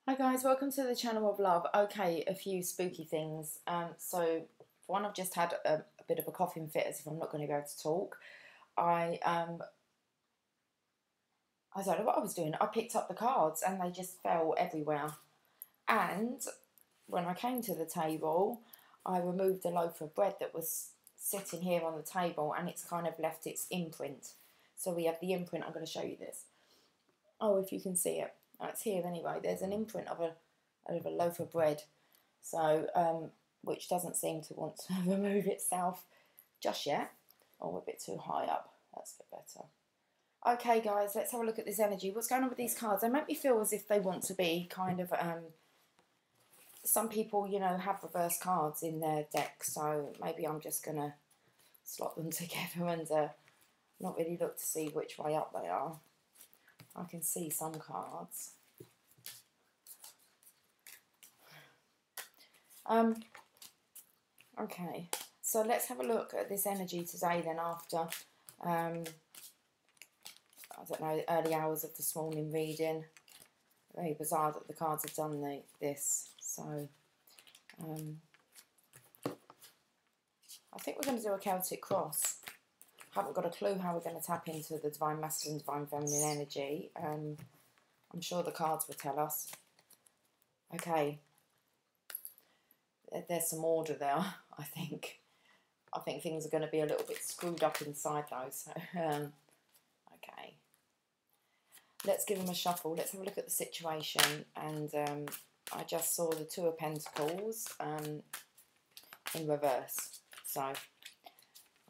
Hi guys, welcome to the channel of love. Okay, a few spooky things. So for one, I've just had a bit of a coughing fit as if I'm not going to be able to talk. I don't know what I was doing. I picked up the cards and they just fell everywhere. And when I came to the table, I removed the loaf of bread that was sitting here on the table and it's kind of left its imprint. So we have the imprint. I'm going to show you this. Oh, if you can see it. Oh, it's here anyway. There's an imprint of a loaf of bread. So, which doesn't seem to want to remove itself just yet. Oh, we're a bit too high up. That's a bit better. Okay, guys, let's have a look at this energy. What's going on with these cards? They make me feel as if they want to be kind of, some people, you know, have reverse cards in their deck. So maybe I'm just going to slot them together and not really look to see which way up they are. I can see some cards. Okay, so let's have a look at this energy today then after, I don't know, early hours of this morning reading. Very bizarre that the cards have done this. So, I think we're going to do a Celtic cross. Haven't got a clue how we're going to tap into the Divine Masculine, Divine Feminine energy. I'm sure the cards will tell us. Okay. There's some order there, I think. I think things are going to be a little bit screwed up inside though. So, okay. Let's give them a shuffle. Let's have a look at the situation. And I just saw the Two of Pentacles in reverse. So I'm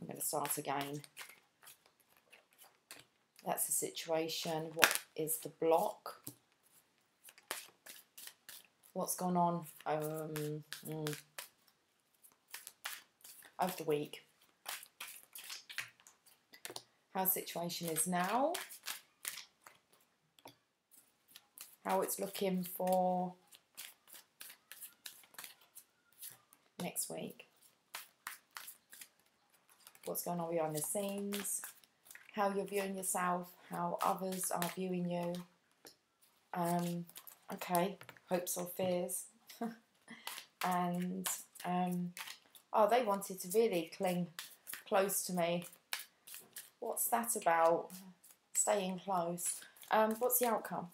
going to start again. That's the situation. What is the block? What's gone on over the week? How the situation is now. How it's looking for next week. What's going on behind the scenes. How you're viewing yourself. How others are viewing you. Okay. Hopes or fears. And oh, they wanted to really cling close to me. What's that about? Staying close. What's the outcome?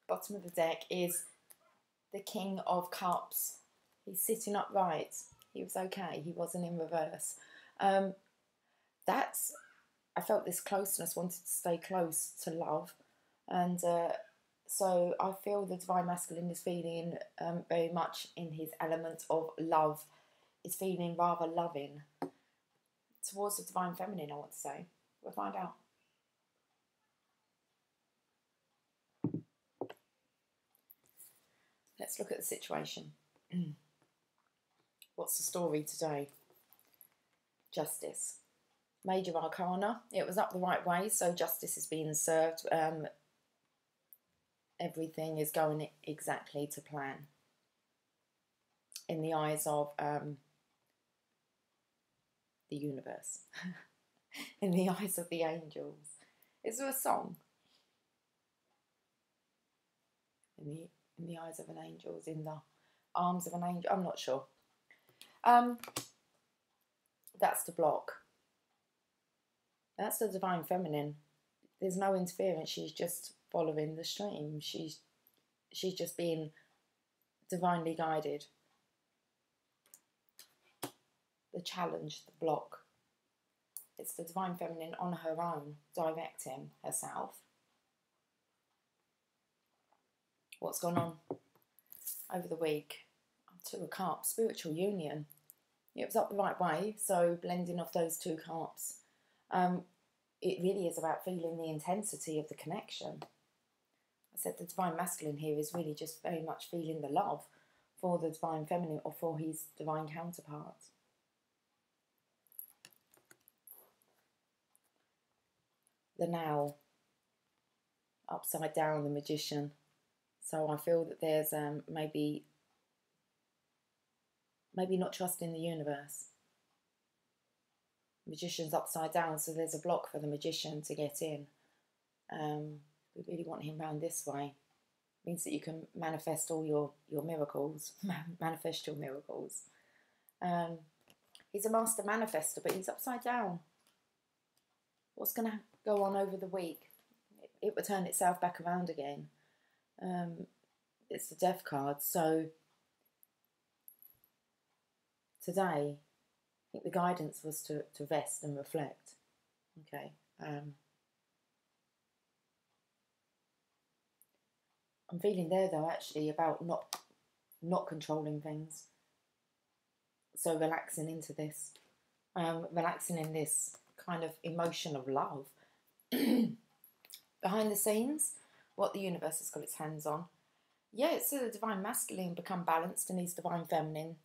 Bottom of the deck is the King of Cups. He's sitting upright. He was okay. He wasn't in reverse. I felt this closeness, wanted to stay close to love. And so I feel the Divine Masculine is feeling very much in his element of love. Is feeling rather loving towards the Divine Feminine, I want to say. We'll find out. Let's look at the situation. What's the story today? Justice. Major Arcana. It was up the right way, so justice is being served. Everything is going exactly to plan. In the eyes of the universe. In the eyes of the angels. Is there a song? In the eyes of an angel, in the arms of an angel. I'm not sure. That's the block. That's the Divine Feminine. There's no interference. She's just following the stream. She's just being divinely guided. The challenge, the block. It's the Divine Feminine on her own, directing herself. What's gone on over the week? Two of Cups, spiritual union. It was up the right way, so blending of those two cups. It really is about feeling the intensity of the connection. I said the Divine Masculine here is really just very much feeling the love for the Divine Feminine or for his divine counterpart. The Now, upside down, the Magician. So I feel that there's maybe not trusting the universe. Magician's upside down, so there's a block for the magician to get in. We really want him round this way. It means that you can manifest all your miracles. Manifest your miracles. He's a master manifester, but he's upside down. What's going to go on over the week? It will turn itself back around again. It's the Death card, so today I think the guidance was to rest and reflect. Okay. I'm feeling there though actually about not controlling things. So relaxing into this. Relaxing in this kind of emotion of love. Behind the scenes, what the universe has got its hands on. Yeah, it's the divine masculine become balanced in his divine feminine,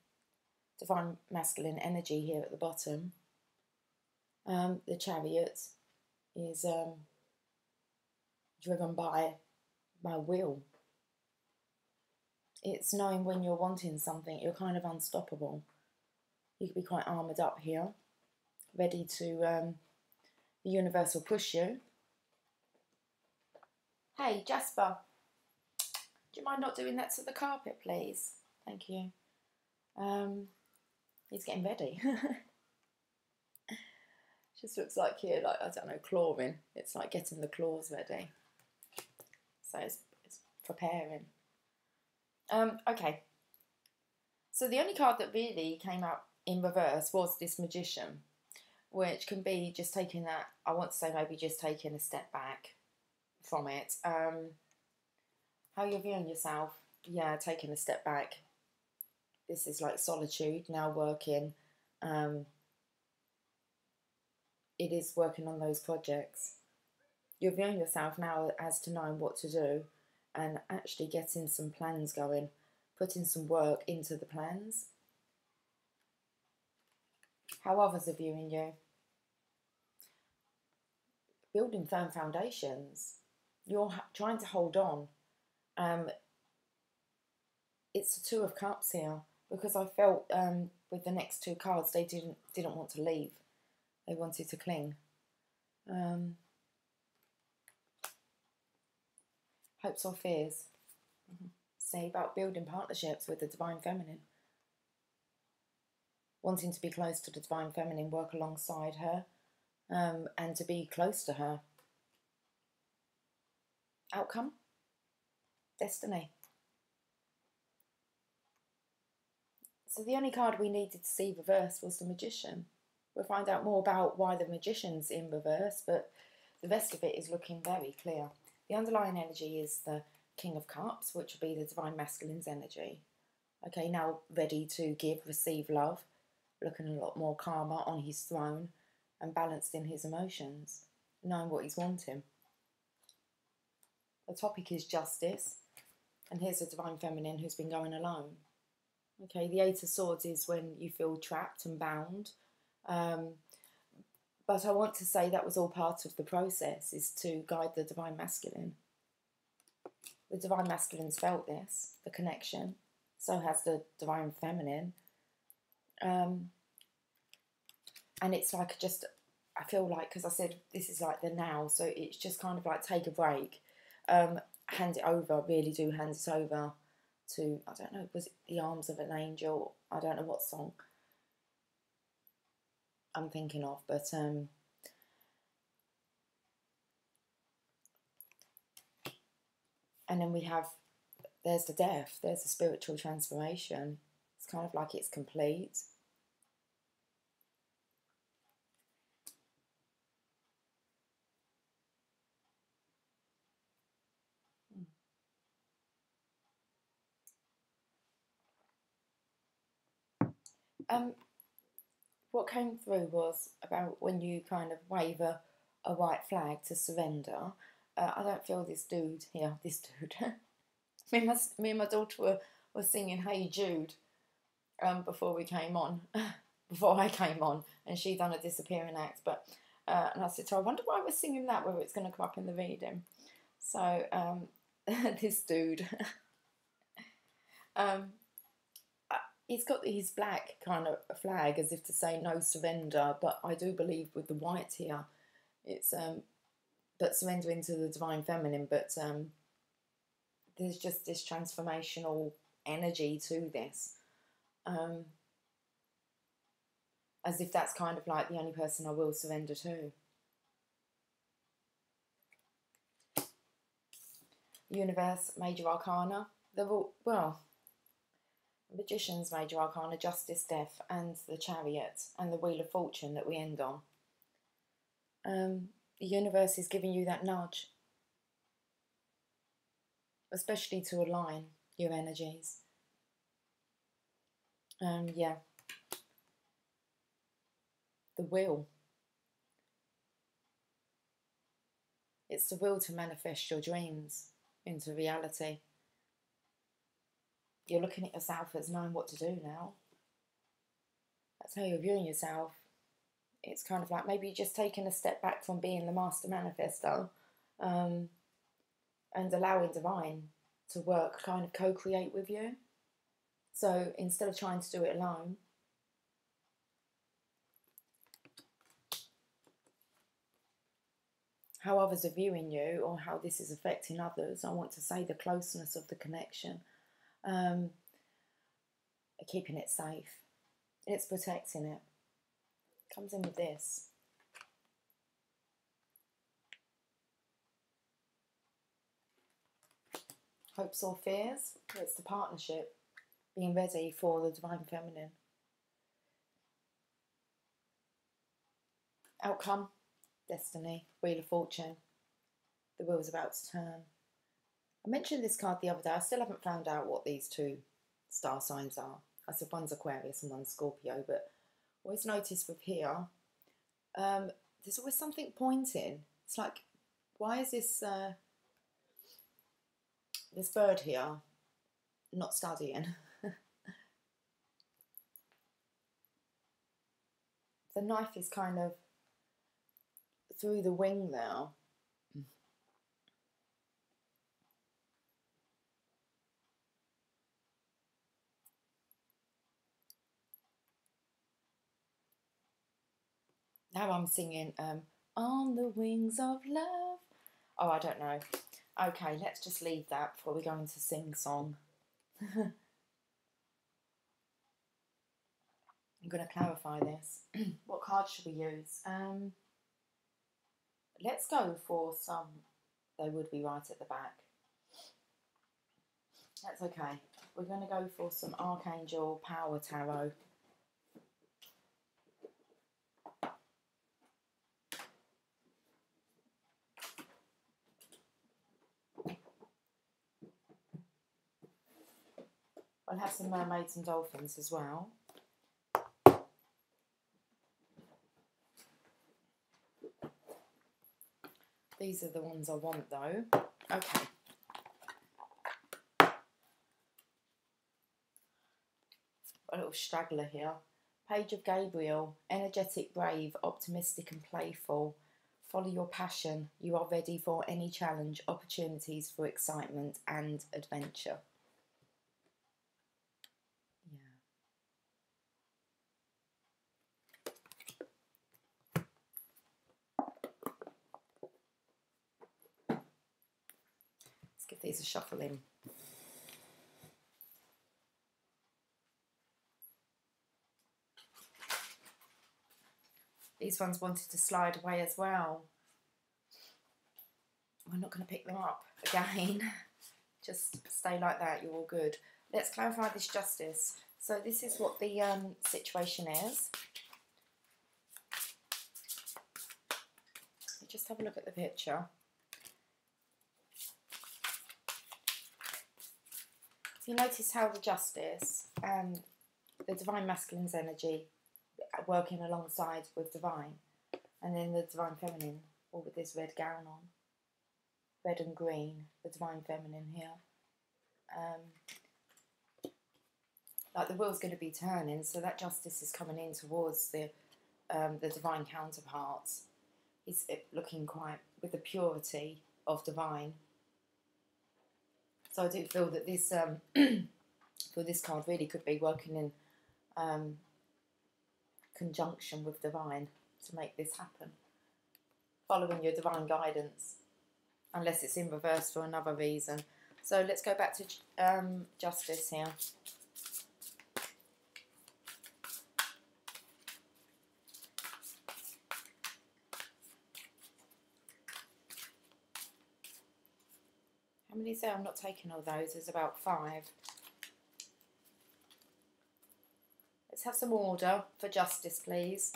divine masculine energy here at the bottom. The Chariot is driven by will. It's knowing when you're wanting something, you're kind of unstoppable. You could be quite armoured up here, ready to, the universe will push you. Hey, Jasper, do you mind not doing that to the carpet, please? Thank you. He's getting ready. Just looks like here, like, I don't know, clawing. It's like getting the claws ready. So it's preparing. Okay. So the only card that really came out in reverse was this Magician, which can be just taking that, I want to say maybe just taking a step back from it. How you're viewing yourself, yeah, taking a step back. This is like solitude, now working. It is working on those projects. You're viewing yourself now as to knowing what to do and actually getting some plans going, putting some work into the plans. How others are viewing you. Building firm foundations. You're trying to hold on. It's the Two of Cups here, because I felt with the next two cards they didn't want to leave. They wanted to cling. Hopes or fears. Say about building partnerships with the Divine Feminine. Wanting to be close to the Divine Feminine, work alongside her, and to be close to her. Outcome? Destiny. So the only card we needed to see reversed was the Magician. We'll find out more about why the Magician's in reverse, but the rest of it is looking very clear. The underlying energy is the King of Cups, which will be the Divine Masculine's energy. Okay, now ready to give, receive love, looking a lot more calmer on his throne and balanced in his emotions, knowing what he's wanting. The topic is justice, and here's the Divine Feminine who's been going alone. Okay, the Eight of Swords is when you feel trapped and bound. But I want to say that was all part of the process, is to guide the Divine Masculine. The Divine Masculine's felt this, the connection. So has the Divine Feminine. And it's like I feel like, because I said this is like the now, so it's just kind of like take a break. Hand it over, really do hand it over to, I don't know, was it The Arms of an Angel? I don't know what song I'm thinking of, but and then we have, there's the death, there's the spiritual transformation. It's kind of like it's complete. What came through was about when you kind of wave a white flag to surrender. I don't feel this dude here, this dude. me and my daughter were singing Hey Jude before we came on, before I came on, and she done a disappearing act. But and I said to her, I wonder why we're singing that, whether it's going to come up in the reading. So this dude, He's got his black kind of flag as if to say no surrender, but I do believe with the white here, it's but surrender into the divine feminine, but there's just this transformational energy to this. As if that's kind of like the only person I will surrender to. Universe, Major Arcana. They're all, well, Magician's Major Arcana, Justice, Death, and the Chariot, and the Wheel of Fortune that we end on. The universe is giving you that nudge, especially to align your energies. Yeah. The will. It's the will to manifest your dreams into reality. You're looking at yourself as knowing what to do now. That's how you're viewing yourself. It's kind of like maybe you're just taking a step back from being the master manifestor, and allowing divine to work, kind of co-create with you. So instead of trying to do it alone, how others are viewing you or how this is affecting others, I want to say the closeness of the connection, keeping it safe. It's protecting it. Comes in with this. Hopes or fears? It's the partnership. Being ready for the divine feminine. Outcome? Destiny. Wheel of Fortune. The wheel's about to turn. I mentioned this card the other day. I still haven't found out what these two star signs are. I said one's Aquarius and one's Scorpio, but I always notice with here, there's always something pointing. It's like, why is this this bird here not studying? The knife is kind of through the wing there. Now I'm singing On the Wings of Love. Oh, I don't know. Okay, let's just leave that before we go into sing-song. I'm going to clarify this. What card should we use? Let's go for some They Would Be Right at the Back. That's okay. We're going to go for some Archangel Power Tarot. I'll have some mermaids and dolphins as well. These are the ones I want though. Okay. A little straggler here. Page of Gabriel. Energetic, brave, optimistic and playful. Follow your passion. You are ready for any challenge, opportunities for excitement and adventure. Let's give these a shuffle in. These ones wanted to slide away as well. We're not going to pick them up again. Just stay like that, you're all good. Let's clarify this justice. So this is what the situation is. Just have a look at the picture. You notice how the justice and the divine masculine's energy working alongside with divine, and then the divine feminine, all with this red gown on, red and green, the divine feminine here. Like the wheel's going to be turning, so that justice is coming in towards the divine counterparts. It's looking quite with the purity of divine. So I do feel that this for this card really could be working in conjunction with divine to make this happen. Following your divine guidance, unless it's in reverse for another reason. So let's go back to justice here. How many say I'm not taking all those? There's about 5. Let's have some order for justice, please.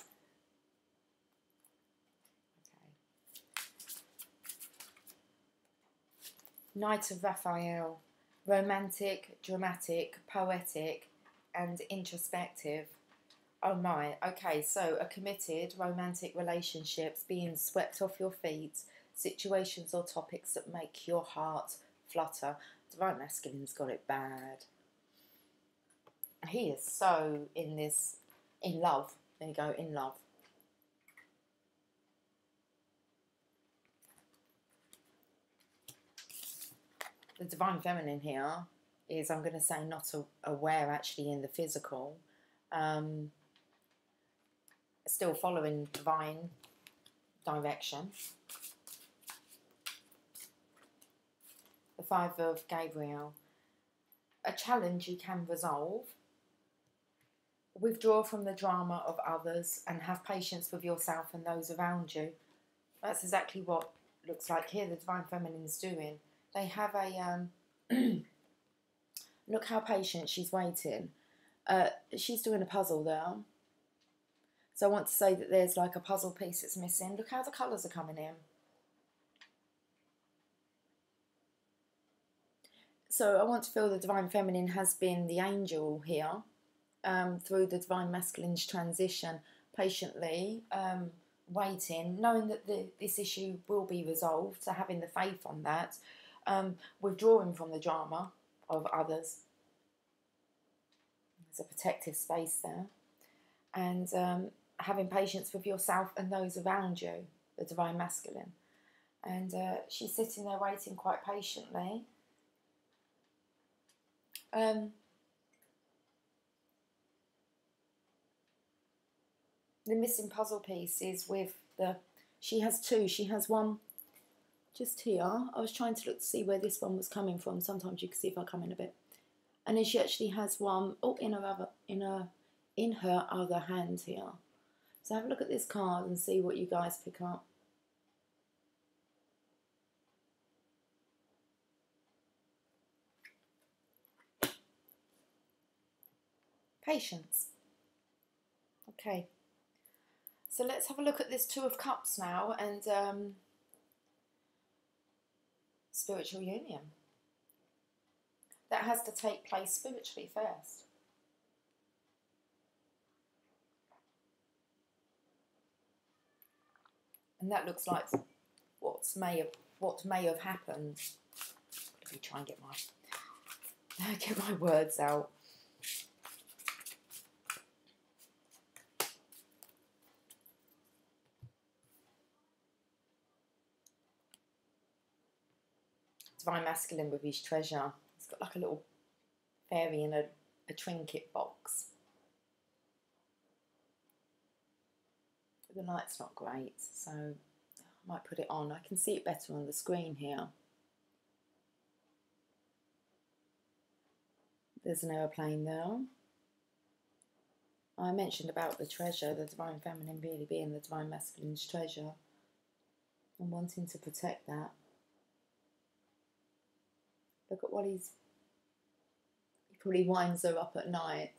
Knight of Raphael, romantic, dramatic, poetic, and introspective. Oh my, okay, so a committed romantic relationships, being swept off your feet, situations or topics that make your heart flutter. Divine Masculine's got it bad. He is so in this, in love. There you go, in love. The Divine Feminine here is, I'm going to say, not aware actually in the physical. Still following divine direction. The 5 of Gabriel. A challenge you can resolve. Withdraw from the drama of others and have patience with yourself and those around you. That's exactly what looks like here the Divine Feminine's doing. They have a, look how patient she's waiting. She's doing a puzzle there. So I want to say that there's like a puzzle piece that's missing. Look how the colours are coming in. So I want to feel the Divine Feminine has been the angel here through the Divine Masculine's transition, patiently waiting, knowing that this issue will be resolved, so having the faith on that. Withdrawing from the drama of others. There's a protective space there. And having patience with yourself and those around you, the Divine Masculine. And she's sitting there waiting quite patiently. The missing puzzle piece is with the... She has 2. She has one just here. I was trying to look to see where this one was coming from. Sometimes you can see if I come in a bit. And then she actually has one in her other hand here. So have a look at this card and see what you guys pick up. Patience. Okay. So let's have a look at this 2 of Cups now and spiritual union. That has to take place spiritually first. And that looks like what may have happened. Let me try and get my words out. Divine Masculine with his treasure. He's got like a little fairy in a trinket box. The light's not great, so I might put it on. I can see it better on the screen here. There's an aeroplane there. I mentioned about the treasure, the Divine Feminine really being the Divine Masculine's treasure and wanting to protect that. Look at what he probably winds her up at night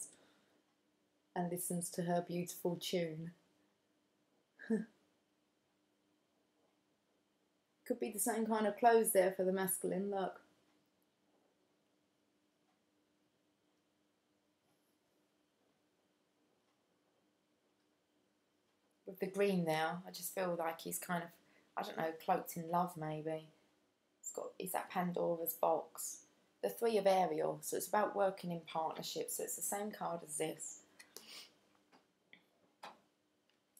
and listens to her beautiful tune. Could be the same kind of clothes there for the masculine, look. With the green there, I just feel like he's kind of, I don't know, cloaked in love maybe. It's that Pandora's box. The 3 of Ariel, so it's about working in partnerships. So it's the same card as this.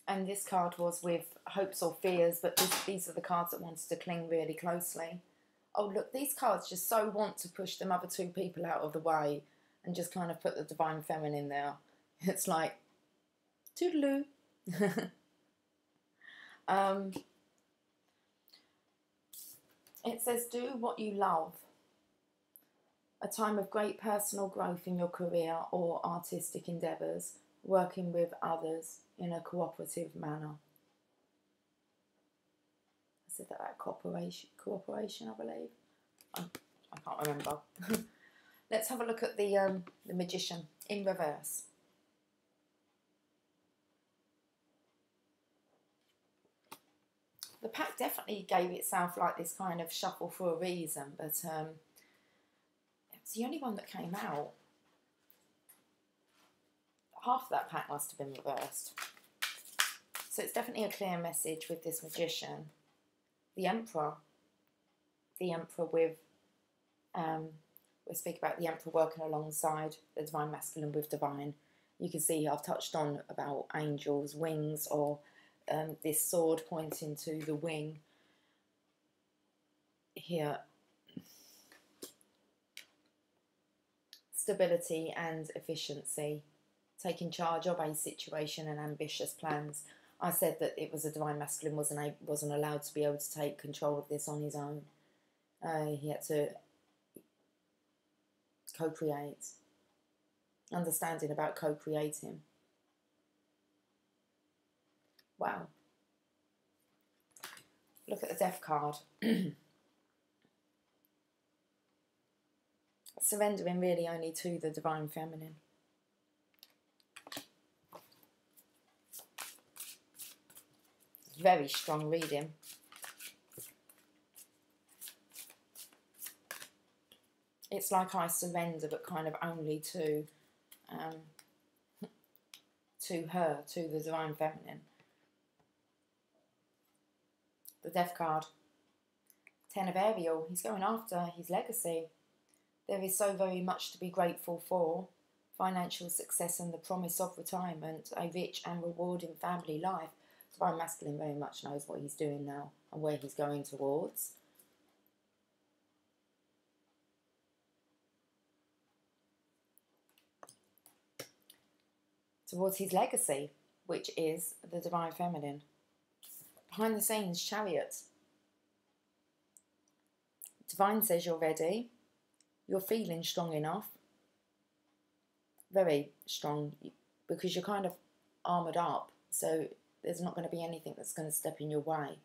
And this card was with hopes or fears, but these are the cards that wanted to cling really closely. Oh, look, these cards just so want to push them other 2 people out of the way. and just kind of put the Divine Feminine there. It's like, toodaloo. It says, do what you love. A time of great personal growth in your career or artistic endeavours, working with others in a cooperative manner. I said that cooperation, I believe. I can't remember. Let's have a look at the Magician in reverse. The pack definitely gave itself like this kind of shuffle for a reason, but it's the only one that came out. Half of that pack must have been reversed. So it's definitely a clear message with this Magician. The Emperor. The Emperor with, we'll speak about the Emperor working alongside the Divine Masculine with Divine. You can see I've touched on about angels, wings, or this sword pointing to the wing here. Stability and efficiency. Taking charge of a situation and ambitious plans. I said that it was a Divine Masculine wasn't allowed to be able to take control of this on his own. He had to co-create. Understanding about co-creating. Wow. Look at the Death card. Surrendering really only to the Divine Feminine. Very strong reading. It's like I surrender, but kind of only to her, to the Divine Feminine. The Death card. 10 of Ariel. He's going after his legacy. There is so very much to be grateful for. Financial success and the promise of retirement. A rich and rewarding family life. Divine Masculine very much knows what he's doing now and where he's going towards. Towards his legacy, which is the Divine Feminine. Behind the scenes, Chariot. Divine says you're ready. You're feeling strong enough. Very strong, because you're kind of armoured up. So there's not going to be anything that's going to step in your way.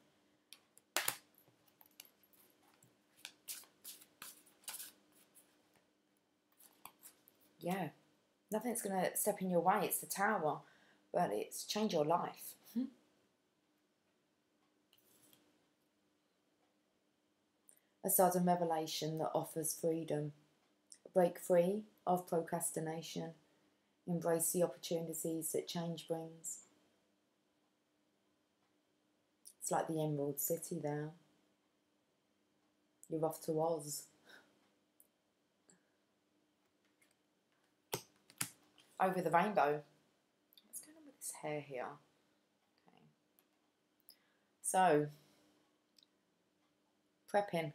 Yeah. Nothing's going to step in your way. It's the Tower. But it's change your life. A sudden revelation that offers freedom. Break free of procrastination. Embrace the opportunities that change brings. It's like the Emerald City there. You're off to Oz. Over the rainbow. What's going on with this hair here? Okay. So, prepping.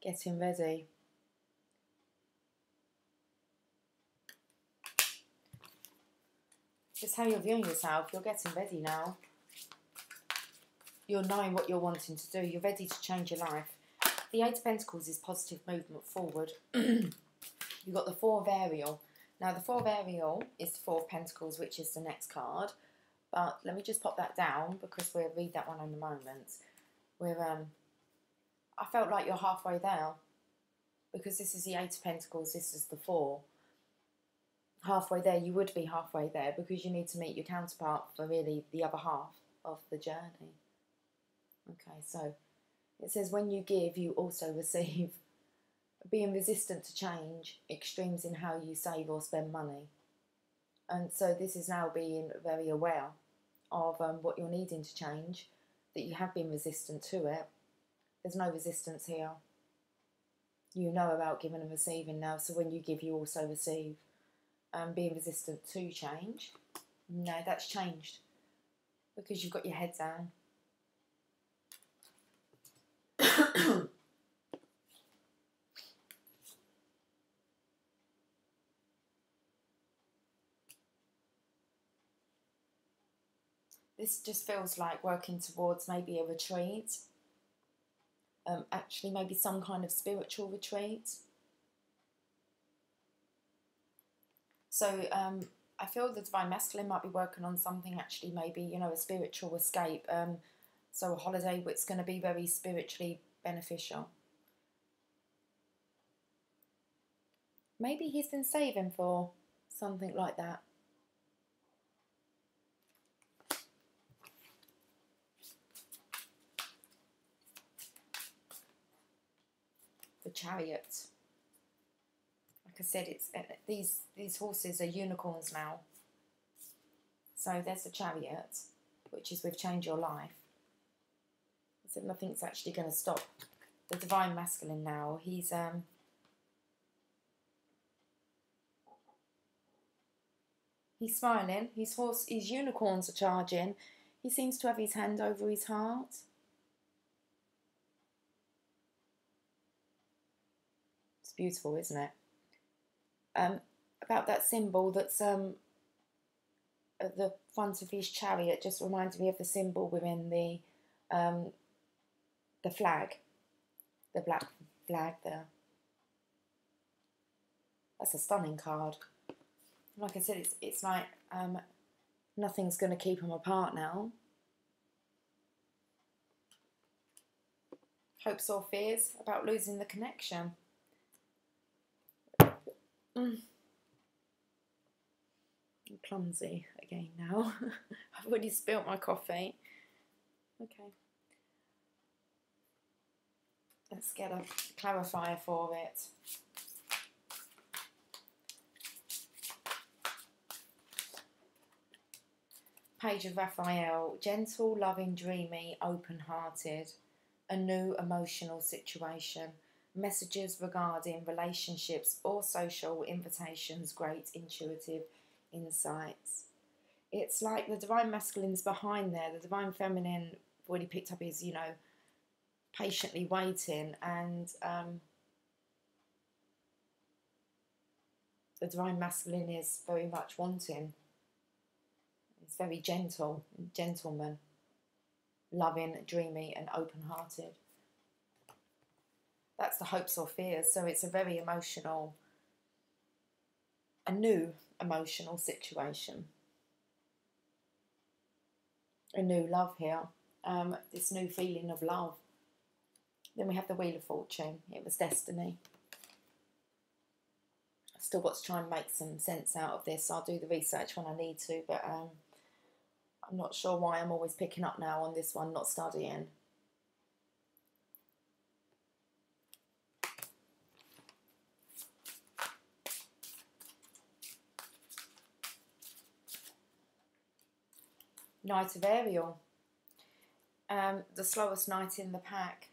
Getting ready. Just how you're viewing yourself. You're getting ready now. You're knowing what you're wanting to do. You're ready to change your life. The Eight of Pentacles is positive movement forward. You've got the Four of Ariel. Now, the Four of Ariel is the Four of Pentacles, which is the next card. But let me just pop that down because we'll read that one in a moment. I felt like you're halfway there because this is the Eight of Pentacles, this is the Four. Halfway there, you would be halfway there because you need to meet your counterpart for really the other half of the journey. Okay, so it says when you give, you also receive. Being resistant to change, extremes in how you save or spend money. And so this is now being very aware of what you're needing to change, that you have been resistant to it. There's no resistance here. You know about giving and receiving now, so when you give, you also receive. Being resistant to change, no, that's changed because you've got your head down. This just feels like working towards maybe a retreat. Actually, maybe some kind of spiritual retreat. So I feel the Divine Masculine might be working on something actually, maybe, you know, a spiritual escape. So a holiday that's going to be very spiritually beneficial. Maybe he's been saving for something like that. The Chariot. Like I said, it's these horses are unicorns now. So there's the Chariot, which is with Change Your Life. So nothing's actually going to stop the Divine Masculine now. He's smiling. His unicorns are charging. He seems to have his hand over his heart. It's beautiful, isn't it? About that symbol that's at the front of his chariot just reminds me of the symbol within the flag, the black flag there. That's a stunning card. Like I said, it's like nothing's going to keep them apart now. Hopes or fears about losing the connection. I'm clumsy again now. I've already spilt my coffee. Okay. Let's get a clarifier for it. Page of Raphael. Gentle, loving, dreamy, open-hearted. A new emotional situation. Messages regarding relationships or social invitations. Great intuitive insights. It's like the Divine Masculine's behind there. The Divine Feminine, I've already picked up his, you know, patiently waiting, and the Divine Masculine is very much wanting. It's very gentle, gentleman, loving, dreamy and open-hearted. That's the hopes or fears. So it's a very emotional, a new emotional situation. A new love here. This new feeling of love. Then we have the Wheel of Fortune. It was destiny. I've still got to try and make some sense out of this. I'll do the research when I need to, but I'm not sure why I'm always picking up now on this one, not studying. Knight of Ariel. The slowest knight in the pack.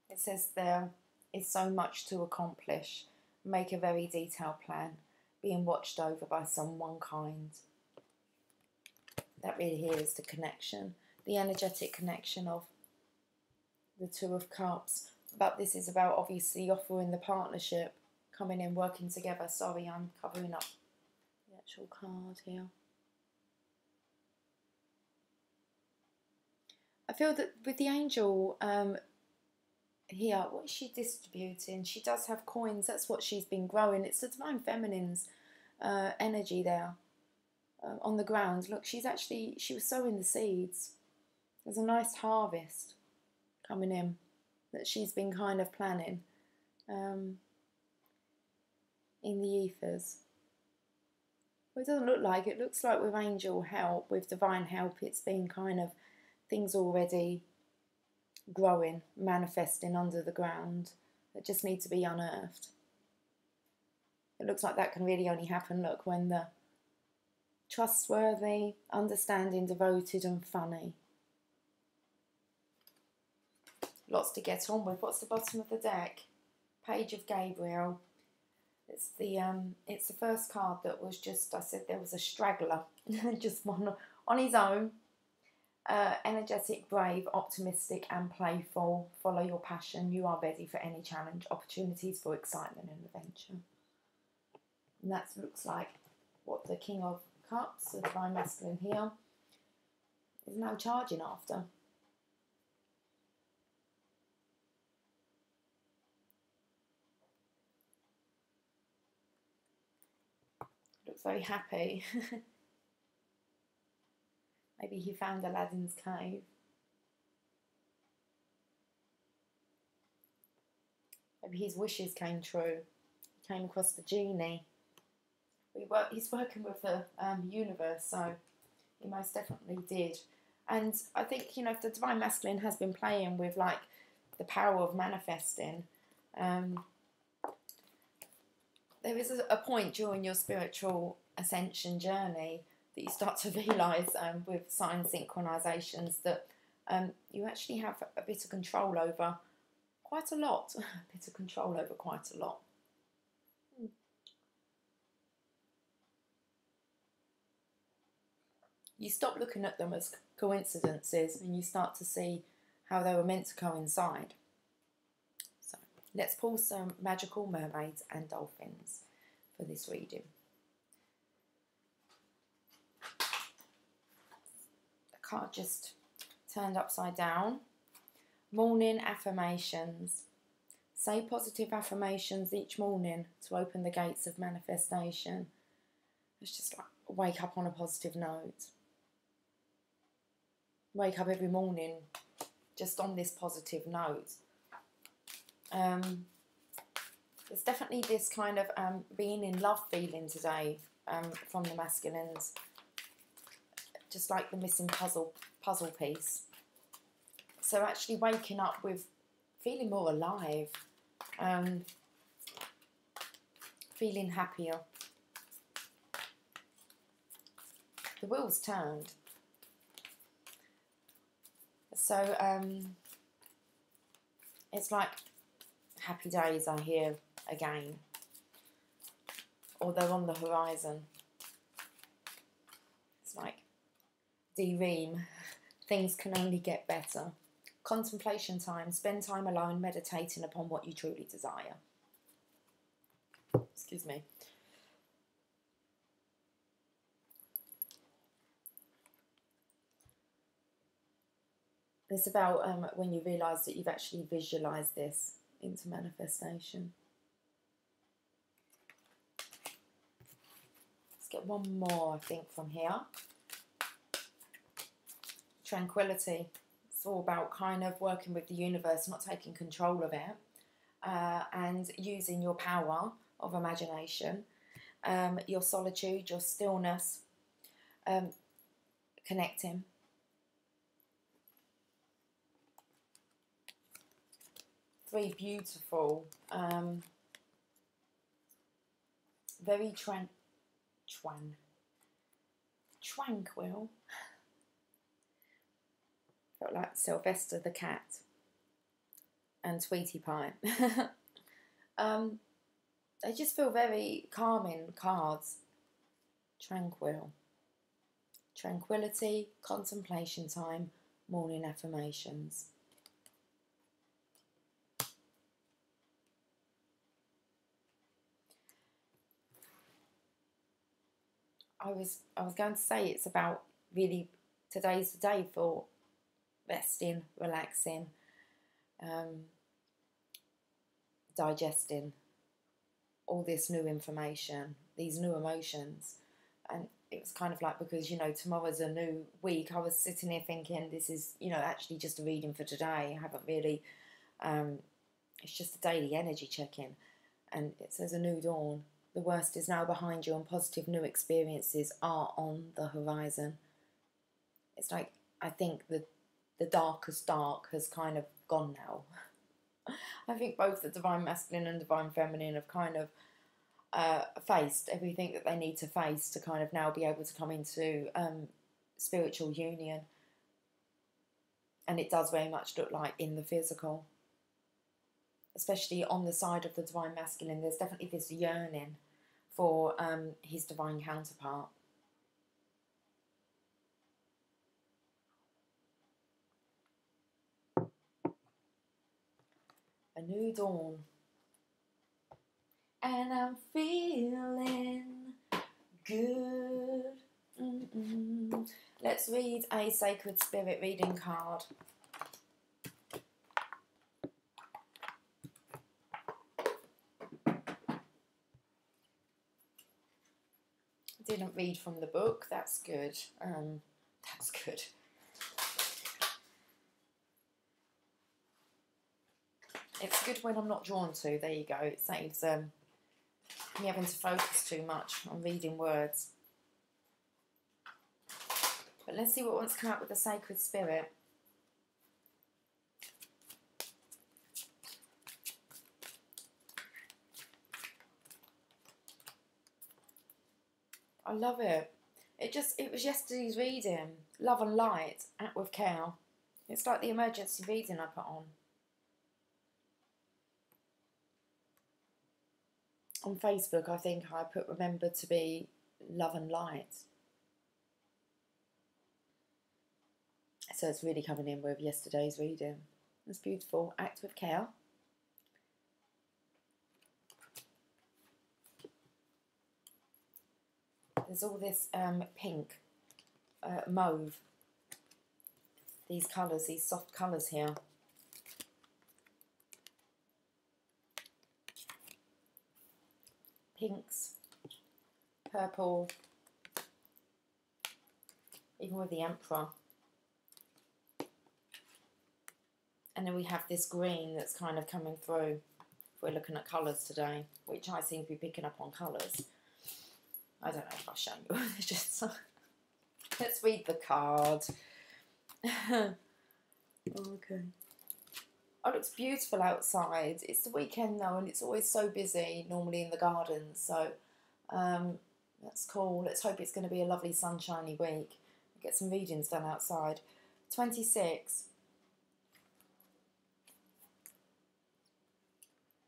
It says there is so much to accomplish. Make a very detailed plan. Being watched over by someone kind. That really here is the connection. The energetic connection of the Two of Cups. But this is about obviously offering the partnership. Coming in, working together. Sorry, I'm covering up the actual card here. I feel that with the angel here, what is she distributing? She does have coins. That's what she's been growing. It's the Divine Feminine's energy there on the ground. Look, she was sowing the seeds. There's a nice harvest coming in that she's been kind of planning in the ethers. Well, it doesn't look like it. It looks like with angel help, with divine help, it's been kind of things already growing, manifesting under the ground that just need to be unearthed. It looks like that can really only happen, look, when the trustworthy, understanding, devoted and funny. Lots to get on with. What's the bottom of the deck? Page of Gabriel. It's the first card that was just, I said there was a straggler, just one on his own. Energetic, brave, optimistic and playful. Follow your passion. You are ready for any challenge. Opportunities for excitement and adventure. And that looks like what the King of Cups, the Divine Masculine here. is now charging after. Looks very happy. Maybe he found Aladdin's cave. Maybe his wishes came true. He came across the genie. He's working with the universe, so he most definitely did. And I think, you know, if the Divine Masculine has been playing with, like, the power of manifesting, there is a point during your spiritual ascension journey that you start to realise with sign synchronisations that you actually have a bit of control over quite a lot. A bit of control over quite a lot. You stop looking at them as coincidences and you start to see how they were meant to coincide. So let's pull some magical mermaids and dolphins for this reading. The card just turned upside down. Morning affirmations. Say positive affirmations each morning to open the gates of manifestation. It's just like wake up on a positive note. Wake up every morning just on this positive note. There's definitely this kind of being in love feeling today from the masculines. Just like the missing puzzle piece. So actually waking up with feeling more alive, feeling happier. The wheel's turned. So it's like happy days are here again, or they're on the horizon. It's like D-Ream, things can only get better. Contemplation time, spend time alone meditating upon what you truly desire. Excuse me. It's about when you realise that you've actually visualised this into manifestation. Let's get one more, I think, from here. Tranquility. It's all about kind of working with the universe, not taking control of it, and using your power of imagination, your solitude, your stillness, connecting. Very beautiful, very tranquil. Felt like Sylvester the cat and Sweetie Pie. They just feel very calming cards. Tranquil. Tranquility, contemplation time, morning affirmations. I was going to say it's about really today's the day for resting, relaxing, digesting all this new information, these new emotions. And it was kind of like, because, you know, tomorrow's a new week, I was sitting here thinking this is, you know, actually just a reading for today. I haven't really, it's just a daily energy check-in. And it says a new dawn. The worst is now behind you and positive new experiences are on the horizon. It's like, I think the darkest dark has kind of gone now. I think both the Divine Masculine and Divine Feminine have kind of faced everything that they need to face to kind of now be able to come into spiritual union. And it does very much look like in the physical. Especially on the side of the Divine Masculine, there's definitely this yearning for his divine counterpart. A new dawn. And I'm feeling good. Let's read a Sacred Spirit reading card. Didn't read from the book. That's good. That's good. It's good when I'm not drawn to. There you go. It saves me having to focus too much on reading words. But let's see what wants to come out with the Sacred Spirit. I love it. It was yesterday's reading. Love and Light, Act with Care. It's like the emergency reading I put on. On Facebook, I think I put Remember to be Love and Light. So it's really coming in with yesterday's reading. It's beautiful. Act with Care. There's all this pink, mauve, these colours, these soft colours here. Pinks, purple, even with the Emperor. And then we have this green that's kind of coming through if we're looking at colours today, which I seem to be picking up on colours. I don't know if I'll show you. Just let's read the card. Okay. Oh, it looks beautiful outside. It's the weekend though, and it's always so busy, normally in the gardens. So that's cool. Let's hope it's going to be a lovely sunshiny week. Get some readings done outside. 26.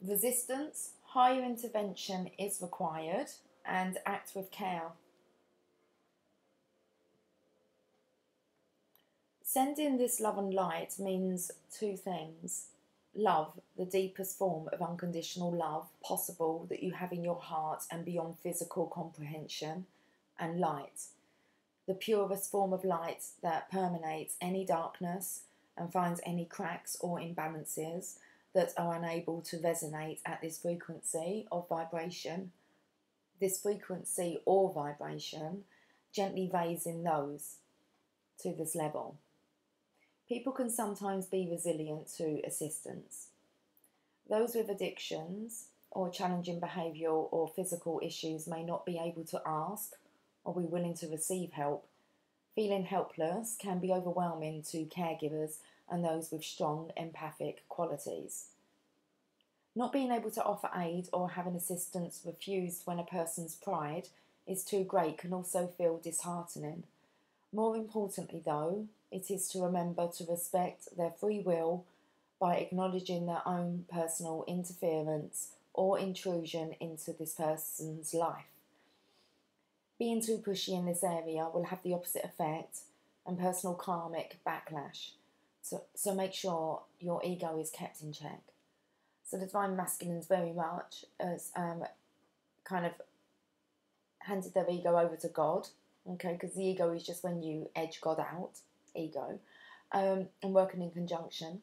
Resistance. Higher intervention is required. And act with care. Sending this love and light means two things. Love, the deepest form of unconditional love possible that you have in your heart and beyond physical comprehension. And light, the purest form of light that permeates any darkness and finds any cracks or imbalances that are unable to resonate at this frequency of vibration. This frequency or vibration gently raising those to this level. People can sometimes be resilient to assistance. Those with addictions or challenging behavioural or physical issues may not be able to ask or be willing to receive help. Feeling helpless can be overwhelming to caregivers and those with strong empathic qualities. Not being able to offer aid or having assistance refused when a person's pride is too great can also feel disheartening. More importantly though, it is to remember to respect their free will by acknowledging their own personal interference or intrusion into this person's life. Being too pushy in this area will have the opposite effect and personal karmic backlash. So make sure your ego is kept in check. So the Divine Masculines very much as kind of handed their ego over to God, okay, because the ego is just when you edge God out, ego, and working in conjunction.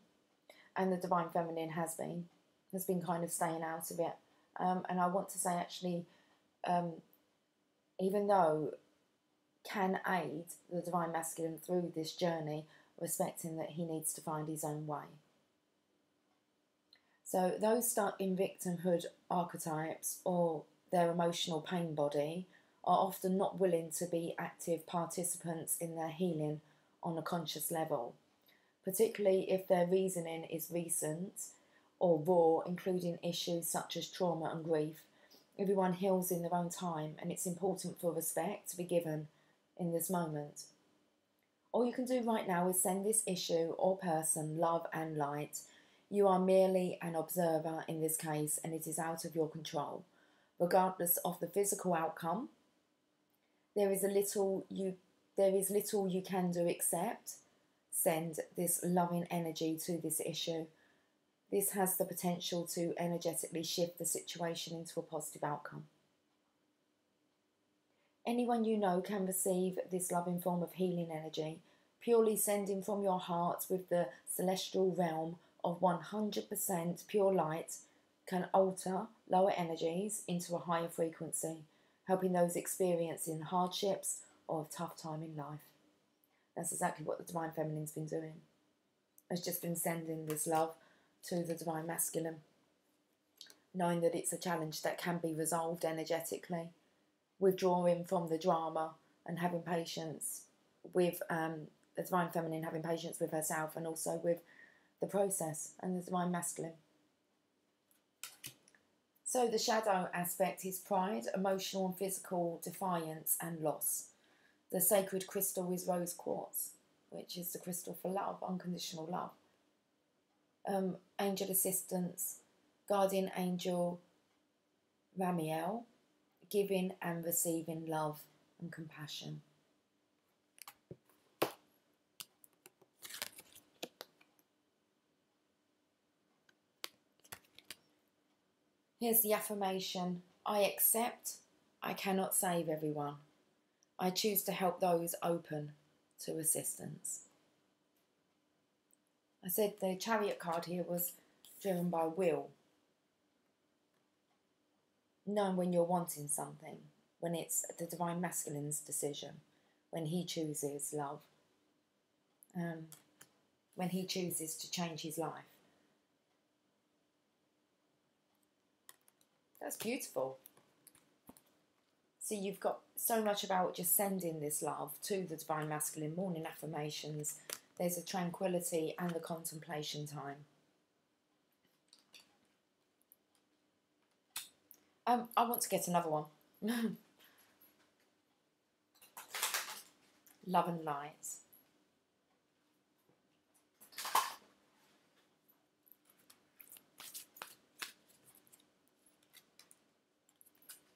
And the Divine Feminine has been kind of staying out of it. And I want to say actually, even though can aid the Divine Masculine through this journey, respecting that he needs to find his own way. So those stuck in victimhood archetypes or their emotional pain body are often not willing to be active participants in their healing on a conscious level, particularly if their reasoning is recent or raw, including issues such as trauma and grief. Everyone heals in their own time, and it's important for respect to be given in this moment. All you can do right now is send this issue or person love and light. You are merely an observer in this case, and it is out of your control. Regardless of the physical outcome, there is little you can do except send this loving energy to this issue. This has the potential to energetically shift the situation into a positive outcome. Anyone you know can receive this loving form of healing energy, purely sending from your heart with the celestial realm of 100% pure light can alter lower energies into a higher frequency, helping those experiencing hardships or a tough time in life. That's exactly what the Divine Feminine's been doing. It's just been sending this love to the Divine Masculine, knowing that it's a challenge that can be resolved energetically, withdrawing from the drama and having patience with the Divine Feminine, having patience with herself and also with the process, and the Divine Masculine. So the shadow aspect is pride, emotional and physical defiance and loss. The sacred crystal is rose quartz, which is the crystal for love, unconditional love. Angel assistance, guardian angel Ramiel, giving and receiving love and compassion. Here's the affirmation. I accept I cannot save everyone. I choose to help those open to assistance. I said the Chariot card here was driven by will. Knowing when you're wanting something, when it's the Divine Masculine's decision, when he chooses love, when he chooses to change his life. That's beautiful. So you've got so much about just sending this love to the Divine Masculine, morning affirmations. There's a tranquility and the contemplation time. I want to get another one. Love and light.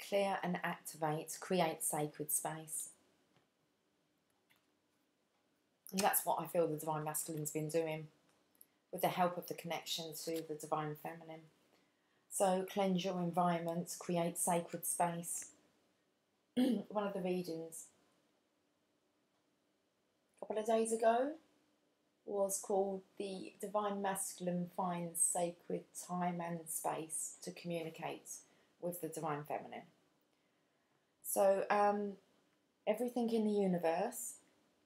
Clear and activate, create sacred space. And that's what I feel the Divine Masculine's been doing with the help of the connection to the Divine Feminine. So cleanse your environment, create sacred space. One of the readings a couple of days ago was called The Divine Masculine Finds Sacred Time and Space to Communicate with the Divine Feminine. So everything in the universe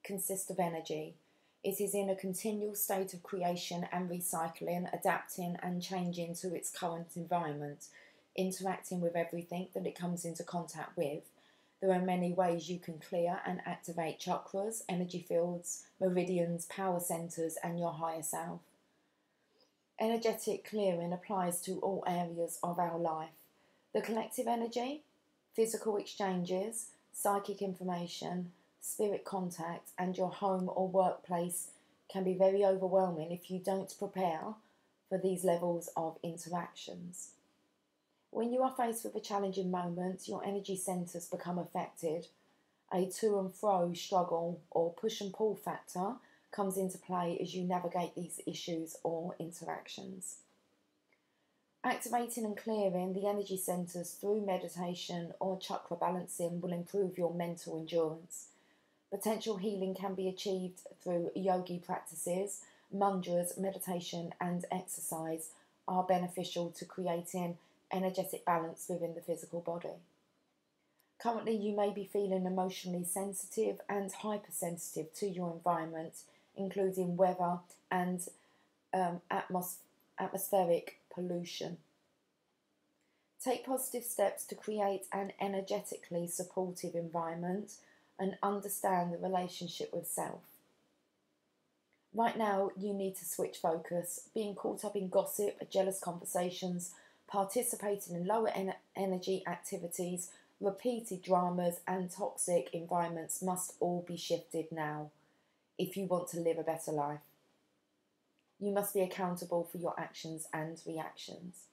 consists of energy. It is in a continual state of creation and recycling, adapting and changing to its current environment, interacting with everything that it comes into contact with. There are many ways you can clear and activate chakras, energy fields, meridians, power centers, and your higher self. Energetic clearing applies to all areas of our life. The collective energy, physical exchanges, psychic information, spirit contact, and your home or workplace can be very overwhelming if you don't prepare for these levels of interactions. When you are faced with a challenging moment, your energy centers become affected. A to and fro struggle or push and pull factor comes into play as you navigate these issues or interactions. Activating and clearing the energy centers through meditation or chakra balancing will improve your mental endurance. Potential healing can be achieved through yogi practices. Mantras, meditation and exercise are beneficial to creating energetic balance within the physical body. Currently, you may be feeling emotionally sensitive and hypersensitive to your environment, including weather and atmospheric pollution. Take positive steps to create an energetically supportive environment and understand the relationship with self. Right now, you need to switch focus. Being caught up in gossip, jealous conversations, participating in lower energy activities, repeated dramas and toxic environments must all be shifted now if you want to live a better life. You must be accountable for your actions and reactions.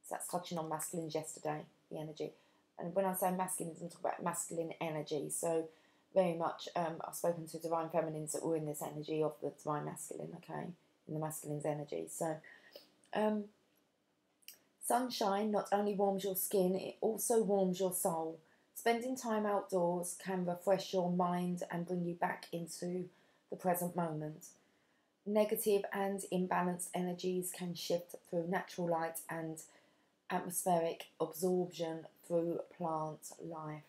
So that's touching on masculines yesterday, the energy. And when I say masculines, I'm talking about masculine energy. So very much, I've spoken to divine feminines that were in this energy of the divine masculine, okay, in the masculine's energy. So sunshine not only warms your skin, it also warms your soul. Spending time outdoors can refresh your mind and bring you back into the present moment. Negative and imbalanced energies can shift through natural light and atmospheric absorption through plant life.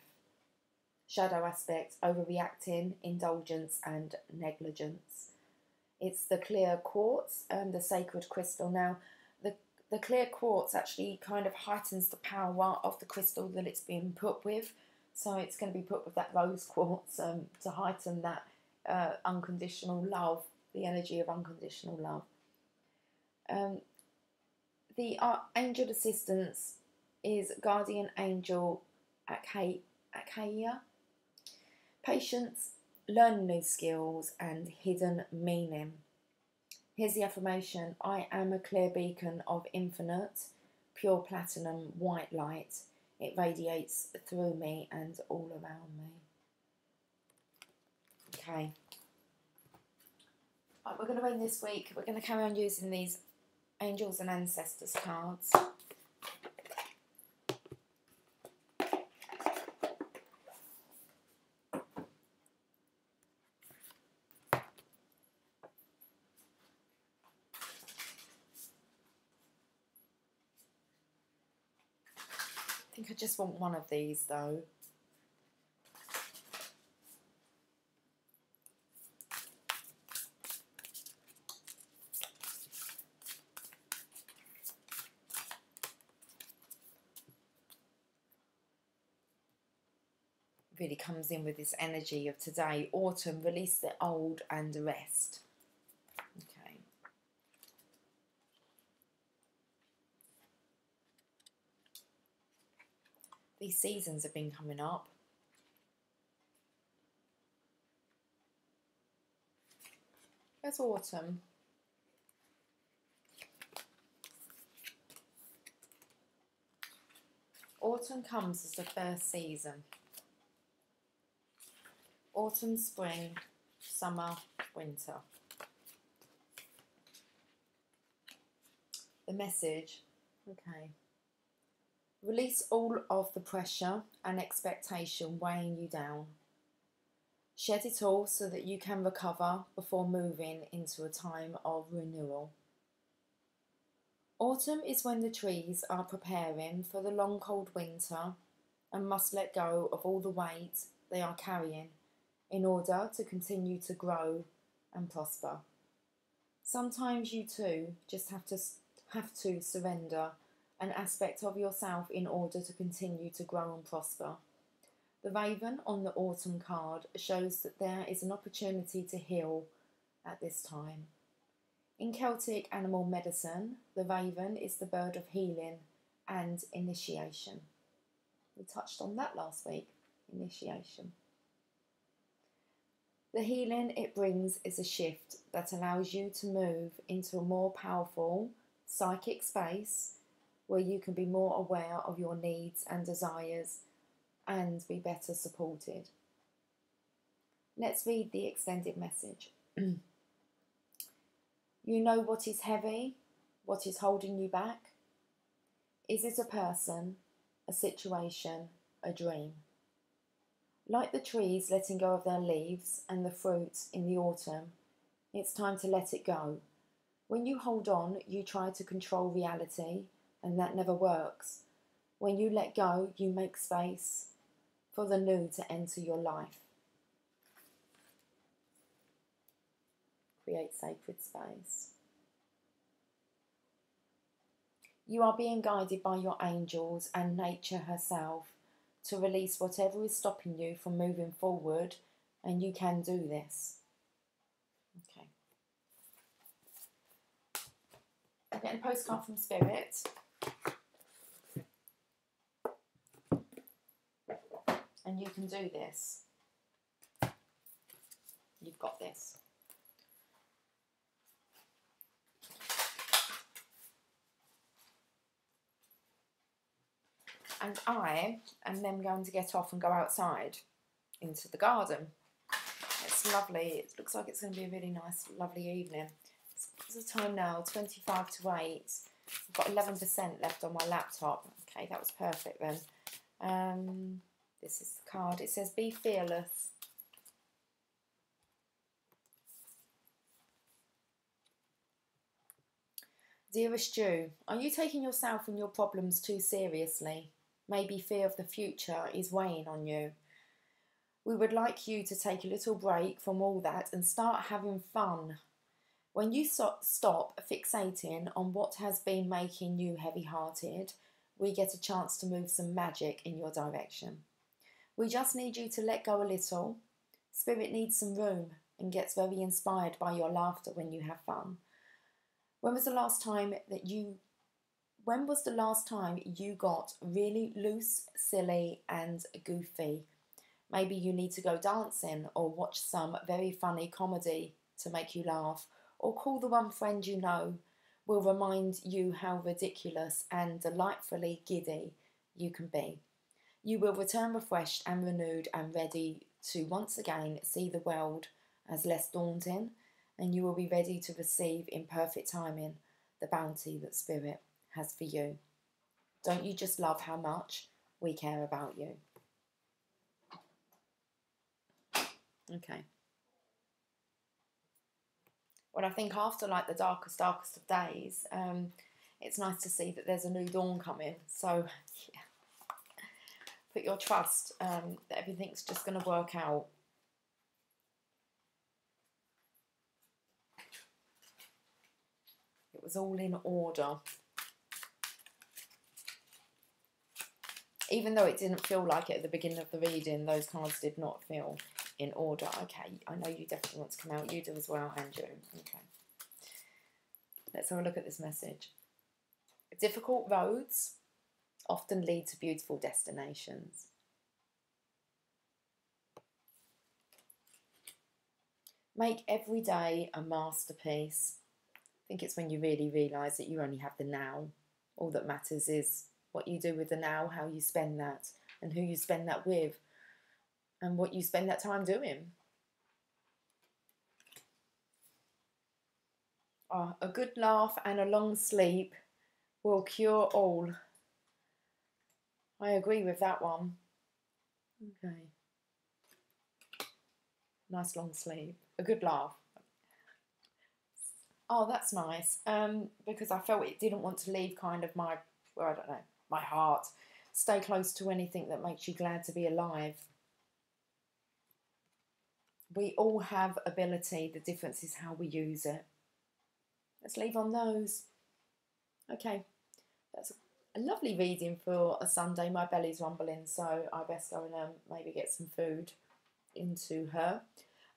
Shadow aspects, overreacting, indulgence, and negligence. It's the clear quartz and the sacred crystal. Now, the clear quartz actually kind of heightens the power of the crystal that it's being put with. So it's going to be put with that rose quartz to heighten that unconditional love, the energy of unconditional love. The angel assistance is guardian angel Akaya. Patience, learn new skills, and hidden meaning. Here's the affirmation: I am a clear beacon of infinite, pure platinum white light. It radiates through me and all around me. Okay. Right, we're going to end this week. We're going to carry on using these Angels and Ancestors cards. I think I just want one of these though. Really comes in with this energy of today. Autumn, release the old and rest. Okay. These seasons have been coming up. Where's autumn? Autumn comes as the first season. Autumn, spring, summer, winter. The message, okay. Release all of the pressure and expectation weighing you down. Shed it all so that you can recover before moving into a time of renewal. Autumn is when the trees are preparing for the long cold winter and must let go of all the weight they are carrying in order to continue to grow and prosper. Sometimes you too just have to surrender an aspect of yourself in order to continue to grow and prosper. The raven on the autumn card shows that there is an opportunity to heal at this time. In Celtic animal medicine, the raven is the bird of healing and initiation. We touched on that last week, initiation. The healing it brings is a shift that allows you to move into a more powerful psychic space where you can be more aware of your needs and desires and be better supported. Let's read the extended message. You know what is heavy, what is holding you back? Is it a person, a situation, a dream? Like the trees letting go of their leaves and the fruits in the autumn, it's time to let it go. When you hold on, you try to control reality, and that never works. When you let go, you make space for the new to enter your life. Create sacred space. You are being guided by your angels and nature herself to release whatever is stopping you from moving forward, and you can do this. Okay. I'm getting a postcard from Spirit. And you can do this. You've got this. And I am then going to get off and go outside into the garden. It's lovely. It looks like it's going to be a really nice, lovely evening. It's the time now, 25 to 8. I've got 11% left on my laptop. Okay, that was perfect then. This is the card. It says, be fearless. Dearest Jew, are you taking yourself and your problems too seriously? Maybe fear of the future is weighing on you. We would like you to take a little break from all that and start having fun. When you stop fixating on what has been making you heavy-hearted, we get a chance to move some magic in your direction. We just need you to let go a little. Spirit needs some room and gets very inspired by your laughter when you have fun. When was the last time you got really loose, silly and goofy? Maybe you need to go dancing or watch some very funny comedy to make you laugh, or call the one friend you know will remind you how ridiculous and delightfully giddy you can be. You will return refreshed and renewed and ready to once again see the world as less daunting, and you will be ready to receive in perfect timing the bounty that Spirit has for you. Don't you just love how much we care about you? Okay. Well, I think after like the darkest of days, it's nice to see that there's a new dawn coming. So, yeah. Put your trust that everything's just going to work out. It was all in order. Even though it didn't feel like it at the beginning of the reading, those cards did not feel in order. Okay, I know you definitely want to come out. You do as well, Andrew. Okay. Let's have a look at this message. Difficult roads often lead to beautiful destinations. Make every day a masterpiece. I think it's when you really realise that you only have the now. All that matters is what you do with the now, how you spend that, and who you spend that with, and what you spend that time doing. Oh, a good laugh and a long sleep will cure all. I agree with that one. Okay. Nice long sleep. A good laugh. Oh, that's nice. Because I felt it didn't want to leave kind of my, well, I don't know, my heart. Stay close to anything that makes you glad to be alive. We all have ability. The difference is how we use it. Let's leave on those. Okay. That's a lovely reading for a Sunday. My belly's rumbling, so I best go and maybe get some food into her.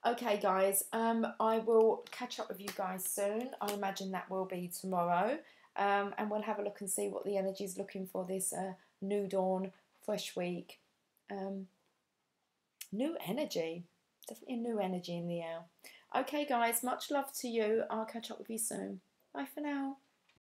Okay, guys, I will catch up with you guys soon. I imagine that will be tomorrow. And we'll have a look and see what the energy is looking for this new dawn, fresh week. New energy. Definitely a new energy in the air. Okay, guys, much love to you. I'll catch up with you soon. Bye for now.